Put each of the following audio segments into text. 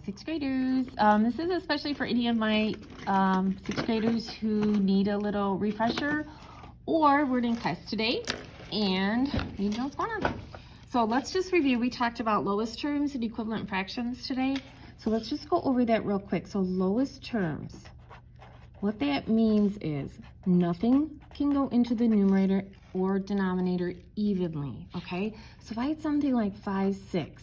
Sixth graders. This is especially for any of my sixth graders who need a little refresher or we're in class today and need to know what's going on. So let's just review. We talked about lowest terms and equivalent fractions today. So let's just go over that real quick. So lowest terms, what that means is nothing can go into the numerator or denominator evenly, okay? So if I had something like 5, 6,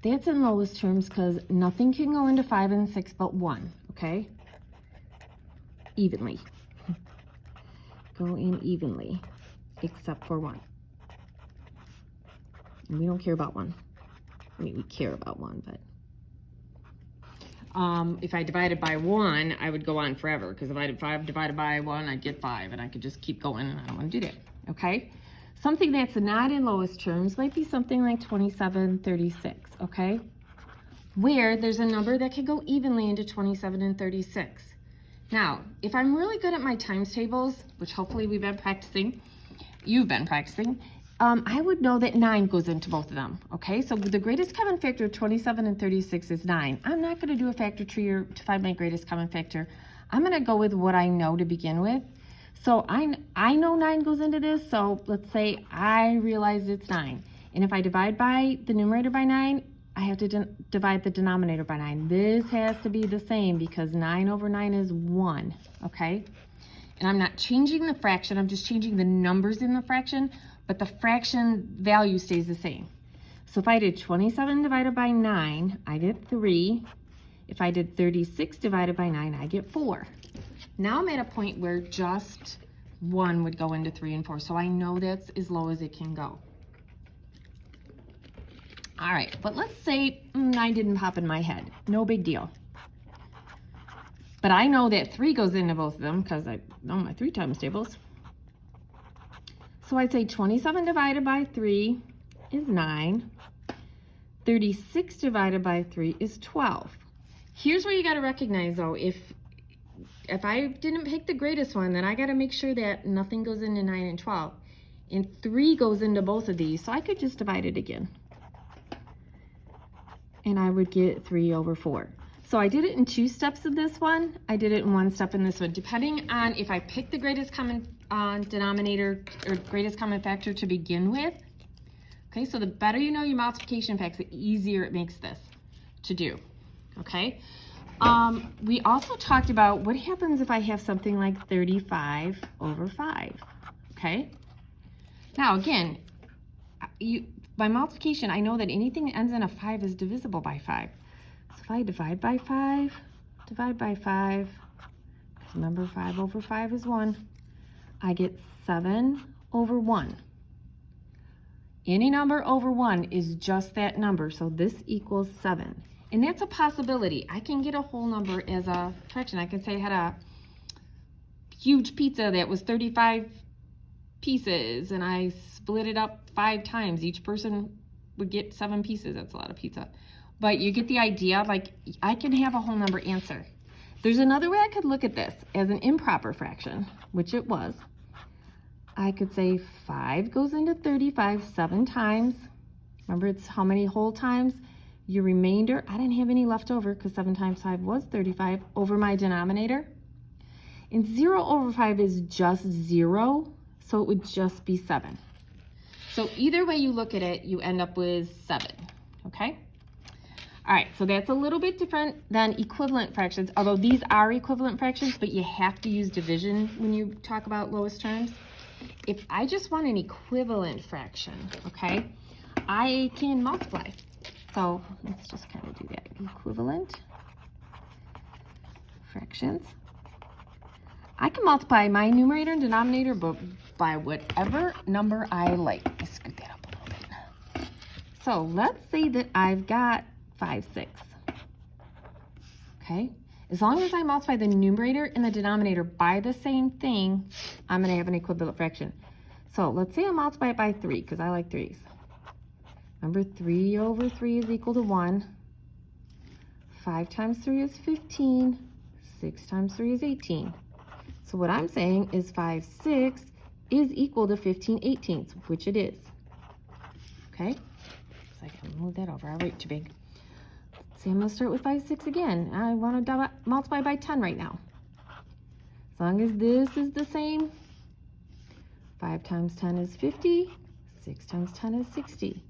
that's in lowest terms because nothing can go into 5 and 6 but 1, okay? Evenly. Go in evenly, except for 1. And we don't care about 1. I mean, we care about 1, but if I divided by 1, I would go on forever because if I did 5 divided by 1, I'd get 5, and I could just keep going, and I don't want to do that, okay? Something that's not in lowest terms might be something like 27, 36, okay? Where there's a number that could go evenly into 27 and 36. Now, if I'm really good at my times tables, which hopefully we've been practicing, you've been practicing, I would know that 9 goes into both of them, okay? So the greatest common factor of 27 and 36 is 9. I'm not going to do a factor tree to find my greatest common factor. I'm going to go with what I know to begin with. So I know 9 goes into this, so let's say I realize it's 9. And if I divide by the numerator by 9, I have to divide the denominator by 9. This has to be the same because 9 over 9 is 1, okay? And I'm not changing the fraction, I'm just changing the numbers in the fraction, but the fraction value stays the same. So if I did 27 divided by 9, I get 3. If I did 36 divided by 9, I get 4. Now I'm at a point where just 1 would go into 3 and 4, so I know that's as low as it can go. All right, but let's say 9 didn't pop in my head. No big deal. But I know that 3 goes into both of them because I know my 3 times tables. So I'd say 27 divided by 3 is 9. 36 divided by 3 is 12. Here's where you got to recognize, though, if I didn't pick the greatest one, then I got to make sure that nothing goes into 9 and 12. And 3 goes into both of these, so I could just divide it again. And I would get 3 over 4. So I did it in 2 steps in this one. I did it in 1 step in this one, depending on if I picked the greatest common denominator or greatest common factor to begin with. Okay, so the better you know your multiplication facts, the easier it makes this to do. Okay. We also talked about what happens if I have something like 35 over 5, okay? Now, again, by multiplication, I know that anything that ends in a 5 is divisible by 5. So if I divide by 5, remember 5 over 5 is 1, I get 7 over 1. Any number over 1 is just that number, so this equals 7. And that's a possibility. I can get a whole number as a fraction. I can say I had a huge pizza that was 35 pieces and I split it up 5 times. Each person would get 7 pieces. That's a lot of pizza. But you get the idea, like I can have a whole number answer. There's another way I could look at this as an improper fraction, which it was. I could say 5 goes into 35 7 times. Remember, it's how many whole times? Your remainder, I didn't have any left over because 7 times 5 was 35 over my denominator. And 0 over 5 is just 0, so it would just be 7. So either way you look at it, you end up with 7, okay? All right, so that's a little bit different than equivalent fractions, although these are equivalent fractions, but you have to use division when you talk about lowest terms. If I just want an equivalent fraction, okay, I can multiply. So let's just kind of do that. Equivalent fractions. I can multiply my numerator and denominator by whatever number I like. Let's scoot that up a little bit. So let's say that I've got 5, 6. Okay. As long as I multiply the numerator and the denominator by the same thing, I'm going to have an equivalent fraction. So let's say I multiply it by 3 because I like 3's. Remember, 3 over 3 is equal to 1. 5 times 3 is 15. 6 times 3 is 18. So what I'm saying is 5, 6 is equal to 15/18, which it is. Okay? So I can move that over. I write too big. Let's say I'm going to start with 5, 6 again. I want to multiply by 10 right now. As long as this is the same, 5 times 10 is 50, 6 times 10 is 60.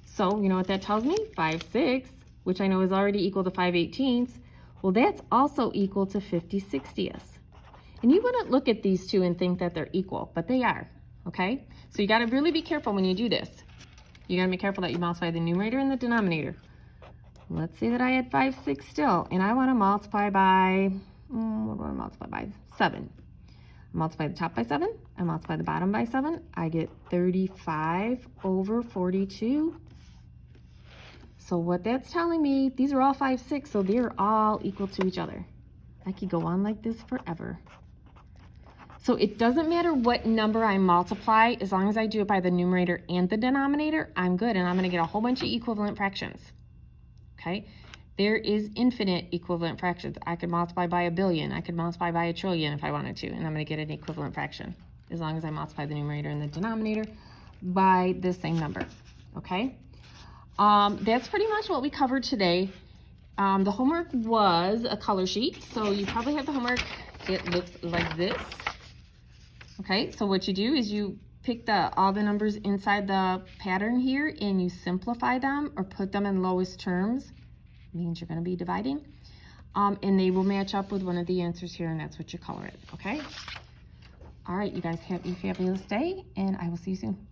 So, you know what that tells me? 5 6, which I know is already equal to 5/18. Well, that's also equal to 50/60. And you wouldn't look at these two and think that they're equal, but they are, okay? So you got to really be careful when you do this. You got to be careful that you multiply the numerator and the denominator. Let's say that I had 5 6 still, and I want to multiply by, what do I multiply by? 7. I multiply the top by 7, I multiply the bottom by 7, I get 35 over 42. So what that's telling me, these are all 5 6, so they're all equal to each other. I could go on like this forever. So it doesn't matter what number I multiply, as long as I do it by the numerator and the denominator, I'm good, and I'm going to get a whole bunch of equivalent fractions. Okay? There is infinite equivalent fractions. I could multiply by 1 billion. I could multiply by 1 trillion if I wanted to, and I'm going to get an equivalent fraction, as long as I multiply the numerator and the denominator by the same number. Okay? That's pretty much what we covered today. The homework was a color sheet, so you probably have the homework. It looks like this. Okay, so what you do is you pick all the numbers inside the pattern here and you simplify them or put them in lowest terms. It means you're going to be dividing. And they will match up with one of the answers here, and that's what you color it, okay? All right, you guys have a fabulous day, and I will see you soon.